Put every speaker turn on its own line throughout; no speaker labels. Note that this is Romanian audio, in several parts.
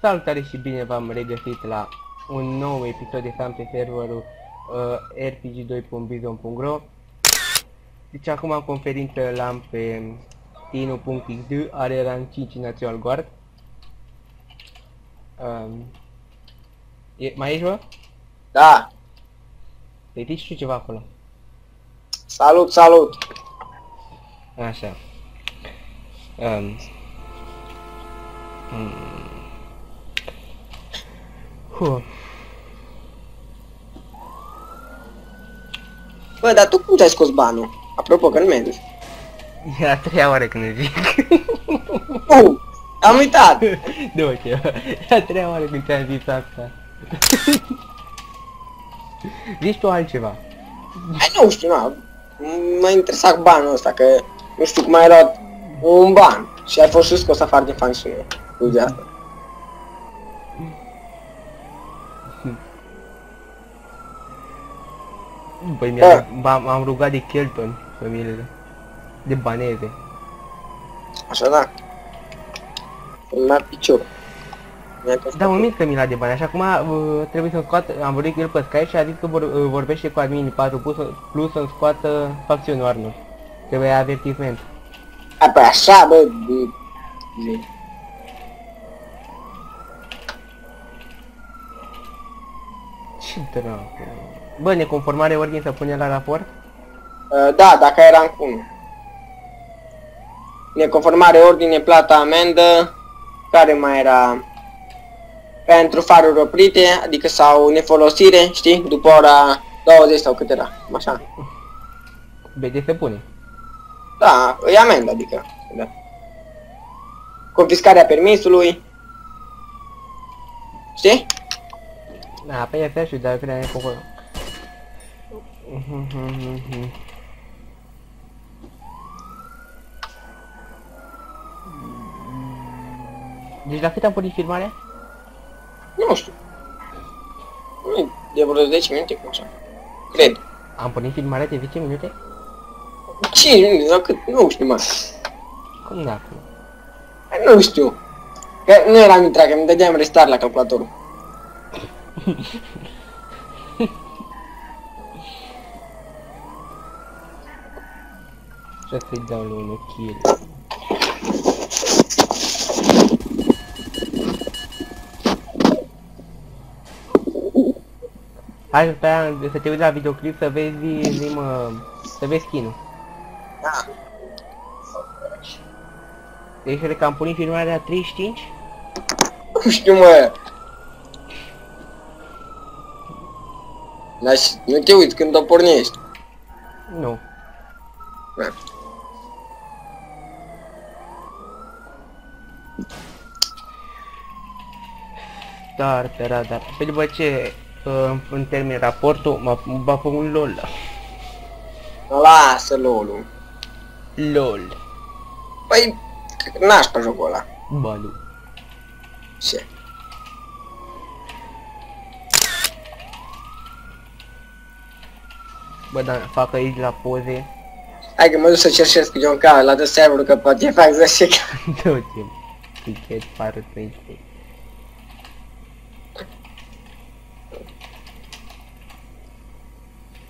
Salutare și bine v-am regăsit la un nou episod de fan pe serverul rpg2.bizon.ro. Deci acum în conferință l-am pe Tino.xd, are rang 5 National Guard. Mai ești, bă?
Da.
Ridici și ceva acolo.
Salut, salut.
Așa.
Bă, dar tu cum ți-ai scos banul? Apropo că nu mergi.
E a treia oară când îți zic.
Am uitat.
Nu, e a treia oară când ți-am zis asta. Zici tu altceva.
Hai, nu știu, nu. M-a interesat banul ăsta, că nu știu cum ai luat un ban și ai fost scos afară din funcțiune. Uite asta.
Păi m-am rugat de Kelton familiile. De baneze.
Așa, da. Mi-a picior.
Da, mă mint că mi l-a de bani, așa acum trebuie să-mi scoată, am vorbit cu el pe Skype și a zis că vorbește cu adminii 4 plus să-mi scoată facțiunul Arnold. Trebuie avertisment.
A, păi așa, bă.
Ce dracu. Bă, neconformare ordine să pune la raport?
Da, dacă eram cu 1. Neconformare, ordine, plată, amendă. Care mai era? Pentru faruri oprite, adică sau nefolosire, știi? După ora 20 sau cât era, așa.
BD se pune.
Da, îi amendă, adică. Da. Confiscarea permisului. Știi?
Da, pe asta și dar cred că Deci la cât am pornit filmarea?
Nu știu. Nu de vreo 10 minute, cum așa. Cred.
Am pornit filmarea de 10 minute?
5 minute, sau cât? Nu știu, mă.
Cum dacă?
Nu știu. Că nu eram intrat, că mi dădeam restart la calculatorul.
Și să-i dau lui 1 kill. Hai pe aia să te uiți la videoclip să vezi, să vezi skin-ul.
Da.
Deci cred că am pornit filmarea la 35?
Nu știu, mă. Dar nu te uiți când o pornești.
Nu.
Da.
Dar. Pe după ce îmi termin raportul, mă bag pe un LOL.
Lasă LOL-ul.
LOL.
Păi, nașpa jocul ăla.
Ba nu.
Ce?
Bă, dar fac aici la poze.
Hai că mă duc să cerșesc cu John Carl la de serverul, că poate fac 10 ca.
Du-te, tichet 433.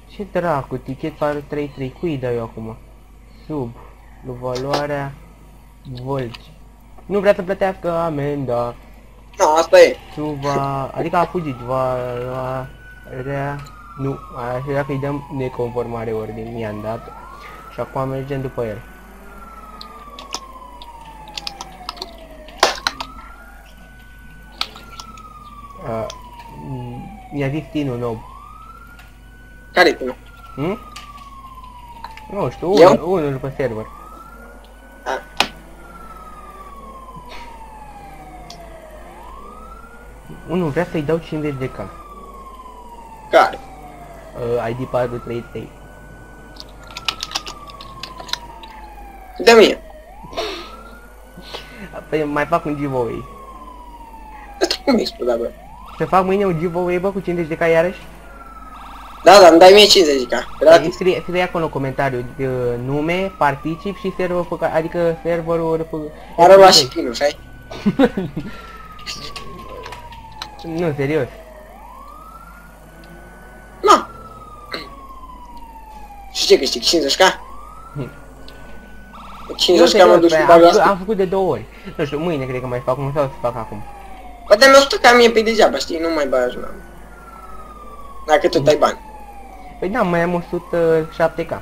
Ce dracu, tichet 433, cui dau eu acum? Sub valoarea Volci. Nu vrea să plătească amenda.
Nu, asta e.
Adică a fugit valoarea. Nu, aș vrea că-i dăm neconformare ordine, mi-am dat. Și acum mergem după el. Mi-a zis Tinu nou.
Care-i Tinu?
Nu știu, unul pe server.
A.
Unul vrea să-i dau 50 de K.
Care?
ID 433.
De mie.
Păi mai fac un giveaway.
Asta cum exploda, bă?
Să fac mâine un giveaway, bă, cu 50 de K iarăși?
Da, îmi dai mie 50 ca.
Scrie acolo în comentariu nume, particip și serverul pe care, adică serverul pe...
Are luat și pinul, știi?
Nu, serios.
Na. Și ce câștig? 50k? 50k mă duc și bag asta.
Am făcut de 2 ori. Nu știu, mâine cred că mai fac unul sau să fac acum.
Bă, dar mi-o 100k mie pe degeaba, știi? Nu mai bagi, mă. Dacă tot ai bani.
Păi da, mai am 107k.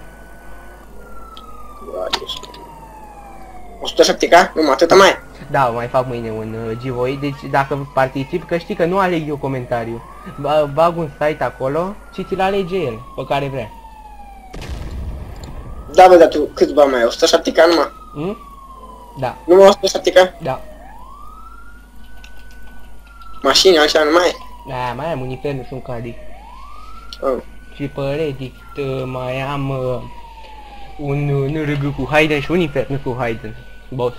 107k? Numai atâta mai.
Da, mai fac mâine un giveaway, deci dacă particip, că știi că nu aleg eu comentariu. Bag un site acolo și ți-l alege el, pe care vrea.
Da, bă, dar tu câți bani mai ai? 107k numai?
Da.
Numai 107k?
Da.
Mașini, așa, nu mai ai?
Da, mai am un Infernus, un Cadic.
Oh.
Și pe Reddit mai am un NRG cu Hayden și un Infernus cu Hayden. Boss.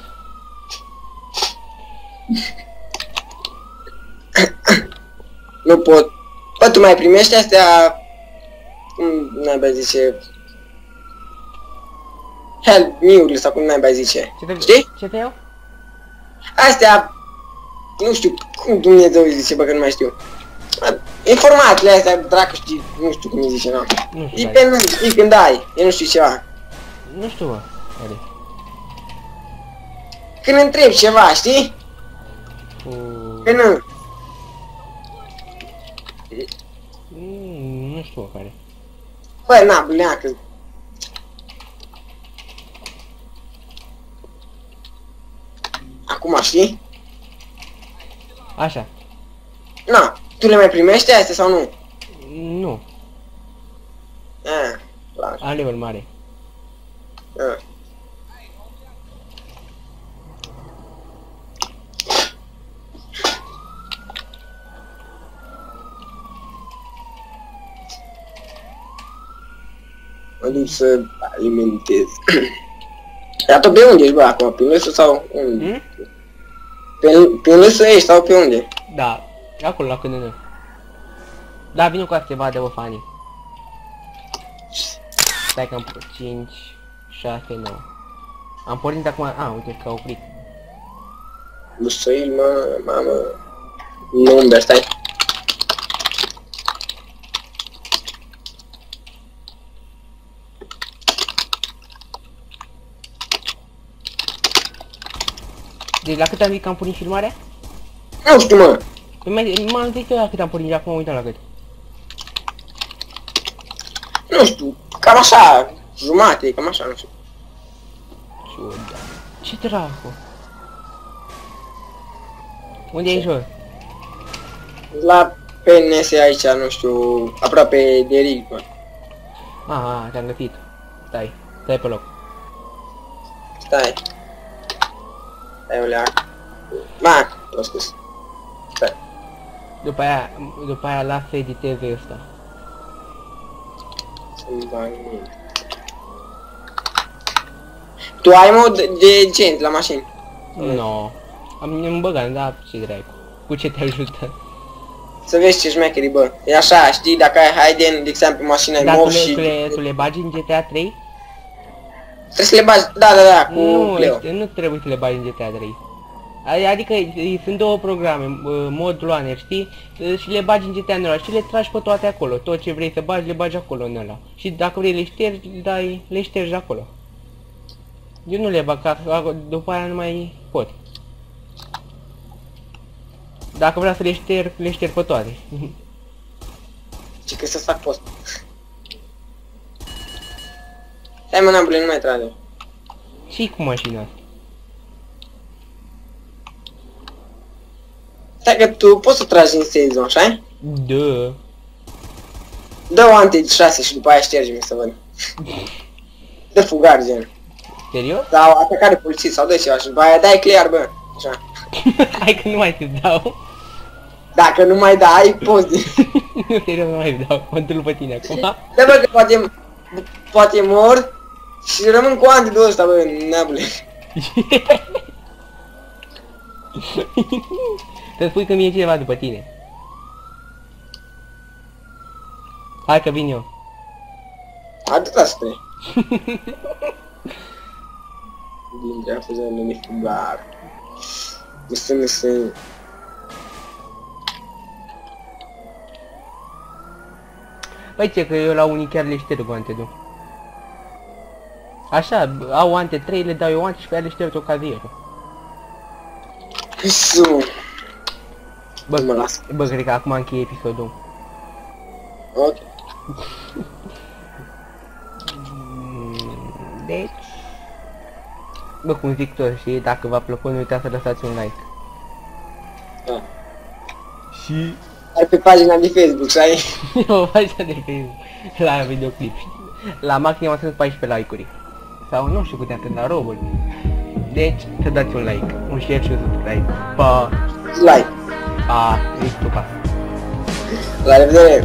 Nu pot. Bă, tu mai primești astea... Cum n-ai zice... Help me-urile sau cum n-ai zice. Știi?
Ce te iau?
Astea... Nu știu cum Dumnezeu îi zice, bă, că nu mai știu. Informațiile astea, dracu știi, nu știu cum îi zice, nu.
Nu știu.
E pe nu știi când ai, eu nu știu ceva.
Nu știu, bă. Care?
Când întrebi ceva, știi? Pe nu.
Nu știu, bă, care.
Bă, na, bleacă. Acum, știi?
Așa.
Na, tu le mai primești astea sau nu?
Nu.
Clar.
Am level mare.
Mă duc să alimentez. Dar tu pe unde ești, bă, acum? Pe lăsă sau unde? Pe lăsă ești sau pe unde?
Da, acolo la când. Da, vino cu astea, bă, fanii. Stai că am 5, 6, 9. Am pornit acum, uite că a oprit.
Busoil, mamă. Number, stai.
Deci la cât am zis că am pornit filmarea?
Nu știu, mă.
Păi m-am zis eu la cât am pornit, acum mă uitam la cât.
Nu știu, cam așa, jumate, cam așa, nu știu.
Ciuda. Ce dracu? Unde e jos?
La PNS aici, nu știu, aproape de rig, mă.
Te-am găsit. Stai pe loc.
Stai, o leac. L-a spus. Stai.
După aia las să editeze ăsta.
Să-mi bag mine. Tu ai mod de gent la mașini?
No. Am băgat, da, ce dracu. Cu ce te ajută?
Să vezi ce șmecheri, bă. E așa, știi, dacă ai Hayden, de exemplu, mașina e mov și...
tu le bagi în GTA 3?
Trebuie să le bagi, da, cu Cleo.
Nu trebuie să le bagi în GTA 3. Adică sunt două programe, mod runner, știi? Și le bagi în GTA în ăla și le tragi pe toate acolo. Tot ce vrei să bagi, le bagi acolo în ăla. Și dacă vrei le ștergi, le ștergi acolo. Eu nu le bag, că după aia nu mai pot. Dacă vreau să le șterg pe toate.
Ce că să fac post. Stai, mă, nabule, nu mai trage.
Și cu mașina asta.
Stai că tu poți să tragi în sezon, așa?
Da.
Dă o ante 6 și după aia șterge-mi să văd. Dă fugar, gen.
Serios?
Sau atacare polițist sau dă ceva și după aia dai clear, bă. Așa.
Hai că nu mai te dau.
Dacă nu mai dai, poți.
Nu, serios, nu mai dau. Mă întâln pe tine acum.
Da, bă, că poate mor și rămân cu antidul ăsta, bă, nabule.
Să spui că mi-e cineva după tine. Hai că vin eu.
Atâta spune. Din dreapta de nume fugar. Măsă.
Păi ce, că eu la unii chiar le șterg ante, Așa, au ante 3, le dau eu ante și pe aia le șterg ocazierul.
Mă las.
Bă, cred că acum încheie episodul.
Ok.
Deci... Bă, cum zic tot, știi, dacă v-a plăcut, nu uitați să lăsați un like.
Da.
Și...
Ai pe pagina de Facebook, să ai?
o pagina de Facebook la videoclip. La maxim am strâns 14 like-uri. Sau nu știu câte atât la Robul. Deci, să dați un like, un share și un subscribe. Pa!
Like.
Pa! Ești tu, pa!
La revedere!